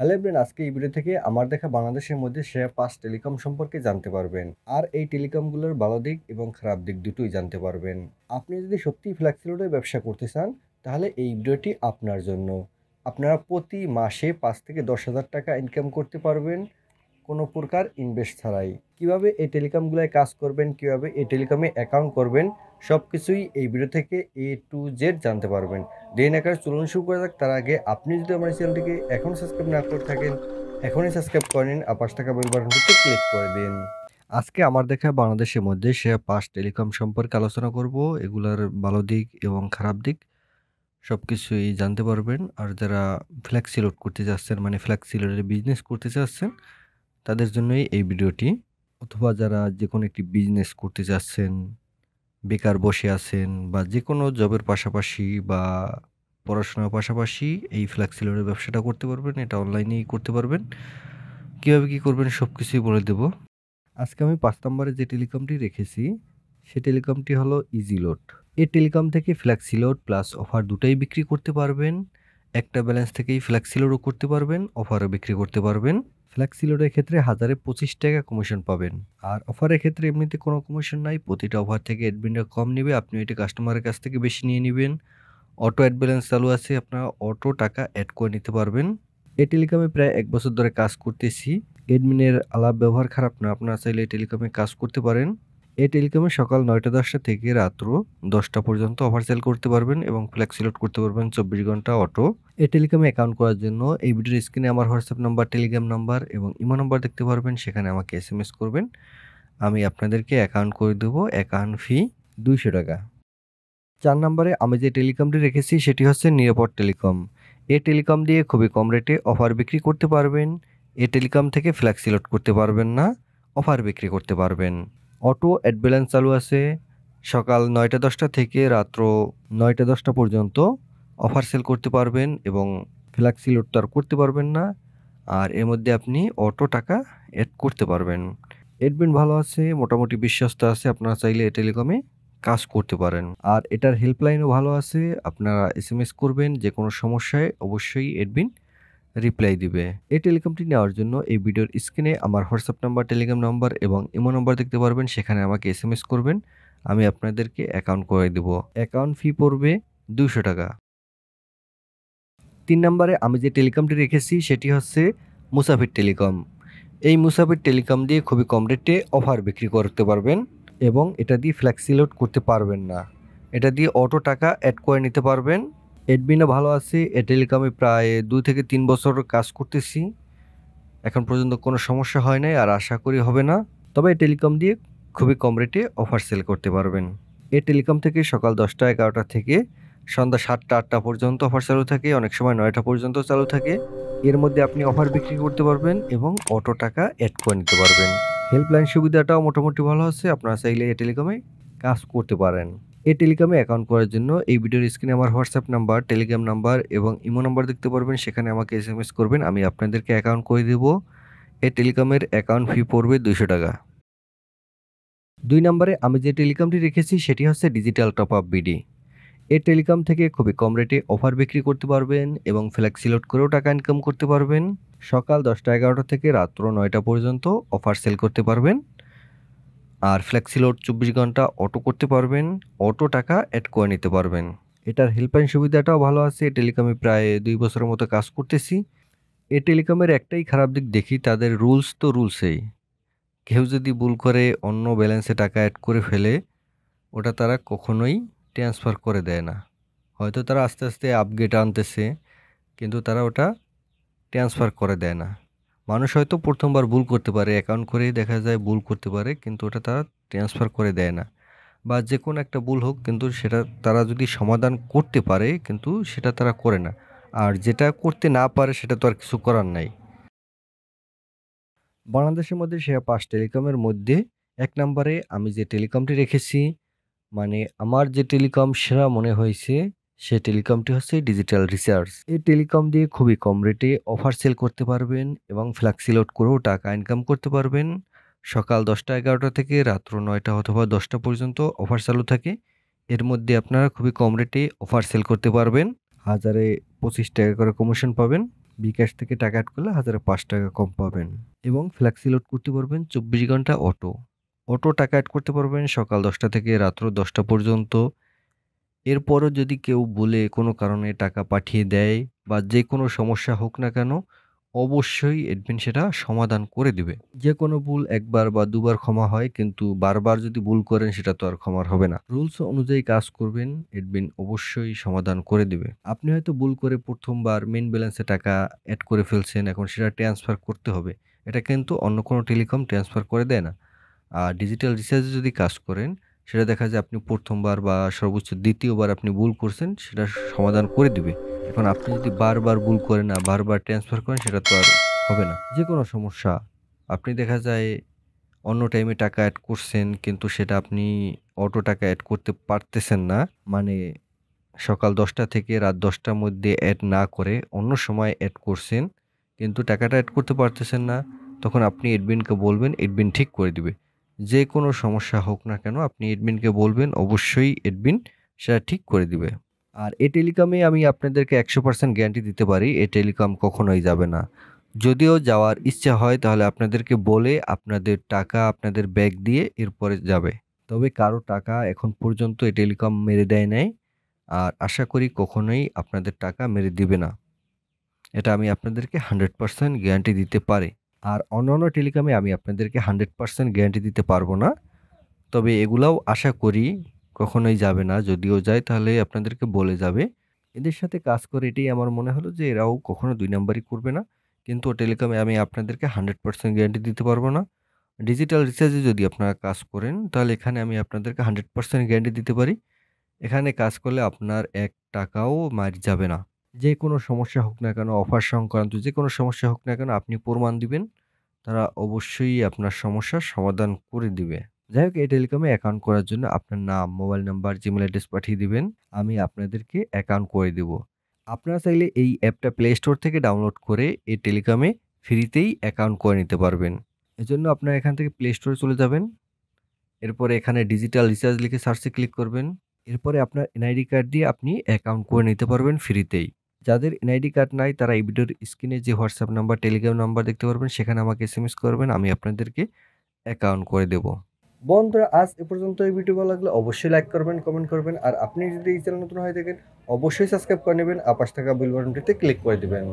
Hello everyone, আজকে এই video থেকে আমার দেখা বাংলাদেশের মধ্যে সেরা 5 টেলিকম সম্পর্কে জানতে পারবেন। আর এই টেলিকমগুলোর ভালো দিক এবং খারাপ দিক দুটোই জানতে পারবেন। আপনি যদি সত্যিই ফ্ল্যাক্সি লোডে ব্যবসা করতে চান তাহলে এই ভিডিওটি আপনার জন্য। আপনারা প্রতি মাসে 5 থেকে 10,000 টাকা ইনকাম করতে পারবেন কোনো প্রকার ইনভেস্ট ছাড়াই। কিভাবে এই টেলিকমগুলোয় কাজ করবেন, কিভাবে এই টেলিকমে অ্যাকাউন্ট করবেন, সব কিছুই এই ভিডিও থেকে A to Z জানতে পারবেন। দেন আকার চলুন শুরু করা যাক। তার আগে আপনি যদি আমার চ্যানেলটিকে এখনও সাবস্ক্রাইব না করে থাকেন, এখনই সাবস্ক্রাইব করে নিন আর পাশে থাকা বেল বাটনটিতে ক্লিক করে দিন। আজকে আমার দেখা বাংলাদেশের মধ্যে সেরা 5 টেলিকম সম্পর্কে আলোচনা করব। এগুলার ভালো দিক এবং খারাপ দিক সবকিছুই জানতে পারবেন। আর যারা ফ্ল্যাক্সি লোড করতে চাচ্ছেন, মানে ফ্ল্যাক্সি লোডের বিজনেস করতে চাচ্ছেন, তাদের জন্যই এই ভিডিওটি। অথবা যারা যে কোনো একটি বিজনেস করতে চাচ্ছেন, বেকার বসে আছেন বা যে কোনো জবের পাশাপাশি বা পড়াশোনার পাশাপাশি এই ফ্ল্যাক্সি লোডের ব্যবসাটা করতে পারবেন। এটা অনলাইনেই করতে পারবেন। কীভাবে কী করবেন সব কিছুই বলে দেব। আজকে আমি 5 নম্বরে যে টেলিকমটি রেখেছি সে টেলিকমটি হলো ইজি লোড। এই টেলিকম থেকে ফ্ল্যাক্সি লোড প্লাস অফার দুটাই বিক্রি করতে পারবেন। একটা ব্যালেন্স থেকেই ফ্ল্যাক্সি লোডও করতে পারবেন, অফারও বিক্রি করতে পারবেন। ফ্ল্যাক্সি লোডের ক্ষেত্রে 1025 টাকা কমিশন পাবেন। আর অফারের ক্ষেত্রে এমনিতে কোনো কমিশন নাই। প্রতিটা অফার থেকে অ্যাডমিনরা কম নেবে, আপনি এটা কাস্টমারের কাছ থেকে বেশি নিয়ে নেবেন। অটো অ্যাড ব্যালেন্স চালু আছে, আপনারা অটো টাকা অ্যাড করে নিতে পারবেন। এই টেলিকমে প্রায় 1 বছর ধরে কাজ করতেছি। অ্যাডমিনের আলাপ ব্যবহার খারাপ না, আপনারা চাইলে এই টেলিকমে কাজ করতে পারেন। এই টেলিকমে সকাল 9টা-10টা থেকে রাত্র 10টা পর্যন্ত অফার সেল করতে পারবেন এবং ফ্ল্যাক্সি লোড করতে পারবেন 24 ঘন্টা অটো। এই টেলিকমে অ্যাকাউন্ট করার জন্য এই ভিডিওর স্ক্রিনে আমার হোয়াটসঅ্যাপ নাম্বার, টেলিগ্রাম নাম্বার এবং ইমো নাম্বার দেখতে পারবেন। সেখানে আমাকে SMS করবেন, আমি আপনাদেরকে অ্যাকাউন্ট করে দেবো। অ্যাকাউন্ট ফি 200 টাকা। 4 নম্বরে আমি যে টেলিকমটি রেখেছি সেটি হচ্ছে নিরাপদ টেলিকম। এই টেলিকম দিয়ে খুবই কম রেটে অফার বিক্রি করতে পারবেন। এই টেলিকম থেকে ফ্ল্যাক্সি লোড করতে পারবেন না, অফার বিক্রি করতে পারবেন। অটো অ্যাড ব্যালেন্স চালু আছে। সকাল 9টা-10টা থেকে রাত্র 9টা-10টা পর্যন্ত অফার সেল করতে পারবেন এবং ফ্ল্যাক্সি লোড তো আর করতে পারবেন না। আর এর মধ্যে আপনি অটো টাকা অ্যাড করতে পারবেন। অ্যাডমিন ভালো আছে, মোটামুটি বিশ্বস্ত আছে, আপনারা চাইলে এই টেলিকমে কাজ করতে পারেন। আর এটার হেল্পলাইনও ভালো আছে, আপনারা SMS করবেন, যে কোনো সমস্যায় অবশ্যই অ্যাডমিন রিপ্লাই দিবে। এই টেলিকমটি নেওয়ার জন্য এই ভিডিওর স্ক্রিনে আমার হোয়াটসঅ্যাপ নাম্বার, টেলিগ্রাম নাম্বার এবং ইমো নাম্বার দেখতে পারবেন। সেখানে আমাকে SMS করবেন, আমি আপনাদেরকে অ্যাকাউন্ট করে দেব। অ্যাকাউন্ট ফি পড়বে 200 টাকা। 3 নম্বরে আমি যে টেলিকমটি রেখেছি সেটি হচ্ছে মুসাফির টেলিকম। এই মুসাফির টেলিকম দিয়ে খুবই কম রেটে অফার বিক্রি করতে পারবেন এবং এটা দিয়ে ফ্ল্যাক্সি লোড করতে পারবেন না। এটা দিয়ে অটো টাকা অ্যাড করে নিতে পারবেন। অ্যাডমিনও ভালো আছে। এই টেলিকমে প্রায় 2 থেকে 3 বছর কাজ করতেছি, এখন পর্যন্ত কোনো সমস্যা হয় নাই আর আশা করি হবে না। তবে এই টেলিকম দিয়ে খুবই কম রেটে অফার সেল করতে পারবেন। এই টেলিকম থেকে সকাল 10টা-11টা থেকে সন্ধ্যা 7টা-8টা পর্যন্ত অফার চালু থাকে, অনেক সময় 9টা পর্যন্ত চালু থাকে। এর মধ্যে আপনি অফার বিক্রি করতে পারবেন এবং অটো টাকা অ্যাড করে নিতে পারবেন। হেল্পলাইন সুবিধাটাও মোটামুটি ভালো আছে, আপনারা চাইলে এই টেলিকমে কাজ করতে পারেন। এই টেলিকমে অ্যাকাউন্ট করার জন্য এই ভিডিওর স্ক্রিনে আমার হোয়াটসঅ্যাপ নাম্বার, টেলিগ্রাম নাম্বার এবং ইমো নাম্বার দেখতে পারবেন। সেখানে আমাকে SMS করবেন, আমি আপনাদেরকে অ্যাকাউন্ট করে দেব। এই টেলিকমের অ্যাকাউন্ট ফি পড়বে 200 টাকা। 2 নম্বরে আমি যে টেলিকমটি রেখেছি সেটি হচ্ছে ডিজিটাল টপ আপ বিডি। এই টেলিকম থেকে খুবই কম রেটে অফার বিক্রি করতে পারবেন এবং ফ্ল্যাক্সি লোড করেও টাকা ইনকাম করতে পারবেন। সকাল 10টা-11টা থেকে রাত্র 9টা পর্যন্ত অফার সেল করতে পারবেন আর ফ্ল্যাক্সি লোড 24 ঘন্টা অটো করতে পারবেন, অটো টাকা অ্যাড করে নিতে পারবেন। এটার হেল্পলাইন সুবিধাটাও ভালো আছে। টেলিকমে প্রায় 2 বছরের মতো কাজ করতেছি। এই টেলিকমের একটাই খারাপ দিক দেখি, তাদের রুলস তো রুলসেই। কেউ যদি ভুল করে অন্য ব্যালেন্সে টাকা অ্যাড করে ফেলে, ওটা তারা কখনোই ট্রান্সফার করে দেয় না। হয়তো তারা আস্তে আস্তে আপগ্রেড আনতেছে, কিন্তু তারা ওটা ট্রান্সফার করে দেয় না। মানুষ হয়তো প্রথমবার ভুল করতে পারে, অ্যাকাউন্ট করেই দেখা যায় ভুল করতে পারে, কিন্তু ওটা তারা ট্রান্সফার করে দেয় না। বা যে কোনো একটা ভুল হোক, কিন্তু সেটা তারা যদি সমাধান করতে পারে, কিন্তু সেটা তারা করে না। আর যেটা করতে না পারে সেটা তো আর কিছু করার নাই। বাংলাদেশের মধ্যে সেরা 5 টেলিকমের মধ্যে 1 নম্বরে আমি যে টেলিকমটি রেখেছি, মানে আমার যে টেলিকম সেরা মনে হয়েছে, সে টেলিকমটি হচ্ছে ডিজিটাল রিচার্জ। এই টেলিকম দিয়ে খুবই কম রেটে অফার সেল করতে পারবেন এবং ফ্ল্যাক্সি লোড করেও টাকা ইনকাম করতে পারবেন। সকাল 10টা-11টা থেকে রাত্র 9টা অথবা 10টা পর্যন্ত অফার চালু থাকে। এর মধ্যে আপনারা খুবই কম রেটে অফার সেল করতে পারবেন। 1025 টাকা করে কমিশন পাবেন। বিকাশ থেকে টাকা অ্যাড করলে 1005 টাকা কম পাবেন এবং ফ্লেক্সি লোড করতে পারবেন 24 ঘন্টা অটো। অটো টাকা অ্যাড করতে পারবেন সকাল 10টা থেকে রাত্র 10টা পর্যন্ত। এরপরও যদি কেউ বলে কোনো কারণে টাকা পাঠিয়ে দেয় বা যে কোনো সমস্যা হোক না কেন, অবশ্যই অ্যাডমিন সেটা সমাধান করে দিবে। যে কোনো ভুল একবার বা দুবার ক্ষমা হয়, কিন্তু বারবার যদি ভুল করেন সেটা তো আর ক্ষমার হবে না। রুলস অনুযায়ী কাজ করবেন, অ্যাডমিন অবশ্যই সমাধান করে দিবে। আপনি হয়তো ভুল করে প্রথমবার মেইন ব্যালেন্সে টাকা অ্যাড করে ফেলছেন, এখন সেটা ট্রান্সফার করতে হবে। এটা কিন্তু অন্য কোনো টেলিকম ট্রান্সফার করে দেয় না। আর ডিজিটাল রিচার্জে যদি কাজ করেন, সেটা দেখা যায় আপনি ১ম বার বা সর্বোচ্চ ২য় বার আপনি ভুল করছেন, সেটা সমাধান করে দিবে। এখন আপনি যদি বারবার ভুল করেন না, বারবার ট্রান্সফার করেন, সেটা তো আর হবে না। যেকোনো সমস্যা আপনি দেখা যায় অন্য টাইমে টাকা এড করছেন, কিন্তু সেটা আপনি অটো টাকা এড করতে পারতেছেন না। মানে সকাল ১০টা থেকে রাত ১০টার মধ্যে এড না করে অন্য সময় এড করছেন, কিন্তু টাকাটা এড করতে পারতেছেন না। তখন আপনি অ্যাডমিনকে বলবেন, অ্যাডমিন ঠিক করে দিবে। যে কোনো সমস্যা হোক না কেন আপনি অ্যাডমিনকে বলবেন, অবশ্যই অ্যাডমিন সেটা ঠিক করে দিবে। আর এই টেলিকমে আমি আপনাদেরকে ১০০% গ্যারান্টি দিতে পারি, এই টেলিকম কখনোই যাবে না। যদিও যাওয়ার ইচ্ছা হয় তাহলে আপনাদেরকে বলে আপনাদের টাকা আপনাদের ব্যাক দিয়ে এরপরে যাবে। তবে কারো টাকা এখন পর্যন্ত এই টেলিকম মেরে দেয় নাই। আর আশা করি কখনোই আপনাদের টাকা মেরে দিবে না। এটা আমি আপনাদেরকে 100% গ্যারান্টি দিতে পারি। আর অন্যান্য টেলিকমে আমি আপনাদেরকে 100% গ্যারান্টি দিতে পারবো না। তবে এগুলাও আশা করি কখনোই যাবে না। যদিও যায় তাহলে আপনাদেরকে বলে যাবে। এদের সাথে কাজ করে এটাই আমার মনে হলো যে এরাও কখনো ২ নাম্বারি করবে না। কিন্তু টেলিকমে আমি আপনাদেরকে 100% গ্যারান্টি দিতে পারবো না। ডিজিটাল রিচার্জে যদি আপনারা কাজ করেন তাহলে এখানে আমি আপনাদেরকে 100% গ্যারান্টি দিতে পারি। এখানে কাজ করলে আপনার ৳১ ও মার যাবে না। যে কোনো সমস্যা হোক না কেন, অফার সংক্রান্ত যে কোনো সমস্যা হোক না কেন আপনি প্রমাণ দিবেন। তারা অবশ্যই আপনার সমস্যার সমাধান করে দিবে। যাই হোক, এই টেলিকমে অ্যাকাউন্ট করার জন্য আপনার নাম, মোবাইল নাম্বার, জিমেইল অ্যাড্রেস পাঠিয়ে দিবেন। আমি আপনাদেরকে অ্যাকাউন্ট করে দিব। আপনারা চাইলে এই অ্যাপটা প্লে স্টোর থেকে ডাউনলোড করে এই টেলিকমে ফ্রিতেই অ্যাকাউন্ট করে নিতে পারবেন। এজন্য আপনারা এখান থেকে প্লে স্টোরে চলে যাবেন। এরপরে এখানে ডিজিটাল রিচার্জ লিখে সার্চে ক্লিক করবেন। এরপরে আপনার এনআইডি কার্ড দিয়ে আপনি অ্যাকাউন্ট করে নিতে পারবেন ফ্রিতেই। যাদের এনআইডি কার্ড নাই তারা এই ভিডিওর স্ক্রিনে যে হোয়াটসঅ্যাপ নাম্বার, টেলিগ্রাম নাম্বার দেখতে পারবেন, সেখানে আমাকে এসএমএস করবেন। আমি আপনাদেরকে অ্যাকাউন্ট করে দেব। বন্ধুরা, আজ এ পর্যন্ত। এই ভিডিও ভালো লাগলে অবশ্যই লাইক করবেন, কমেন্ট করবেন। আর আপনি যদি এই চ্যানেল নতুন হয়ে থাকেন অবশ্যই সাবস্ক্রাইব করে নেবেন। আর পাশে থাকা বেল বাটনটিতে ক্লিক করে দিবেন।